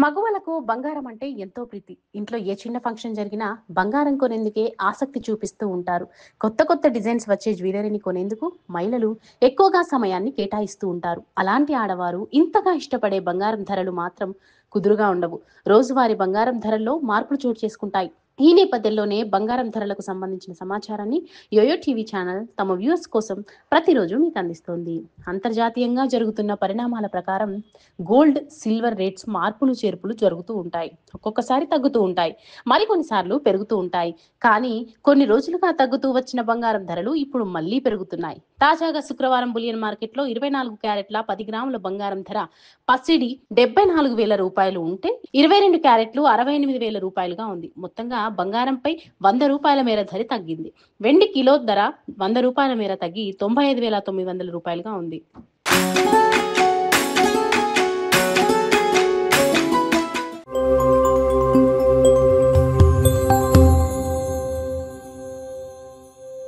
మగవాళ్ళకు బంగారం అంటే ఎంతో ప్రీతి. ఇంట్లో ఏ చిన్న ఫంక్షన్ జరిగినా బంగారం కొనేందుకే ఆసక్తి చూపిస్తూ ఉంటారు. కొత్త కొత్త డిజైన్స్ వచ్చే జ్యువెలరీని కొనేందుకు మహిళలు ఎక్కువగా సమయాన్ని కేటాయిస్తూ ఉంటారు. అలాంటి ఆడవారు ఇంతగా ఇష్టపడే బంగారం ధరలు మాత్రం కుదురుగా ఉండవు. రోజువారీ బంగారం ధరల్లో మార్పులు చోటు చేసుకుంటాయి. ఈ నేపథ్యంలోనే బంగారం ధరలకు సంబంధించిన సమాచారాన్ని యోయో టీవీ ఛానల్ తమ వ్యూవర్స్ కోసం ప్రతిరోజు మీకు అందిస్తోంది. అంతర్జాతీయంగా జరుగుతున్న పరిణామాల ప్రకారం గోల్డ్, సిల్వర్ రేట్స్ మార్పులు చేర్పులు జరుగుతూ ఉంటాయి. ఒక్కొక్కసారి తగ్గుతూ ఉంటాయి. మరికొన్నిసార్లు పెరుగుతూ ఉంటాయి. కానీ కొన్ని రోజులుగా తగ్గుతూ వచ్చిన బంగారం ధరలు ఇప్పుడు మళ్లీ పెరుగుతున్నాయి. తాజాగా శుక్రవారం బులియన్ మార్కెట్లో 24 క్యారెట్ల 10 గ్రాముల బంగారం ధర పసిడి రూ. 74,000 ఉంటే 22 క్యారెట్లు రూ. 68,000గా ఉంది. మొత్తంగా బంగారంపై రూ. 100 మేర ధర తగ్గింది. వెండి కిలో ధర రూ. 100 మేర తగ్గి రూ. 95,900గా ఉంది.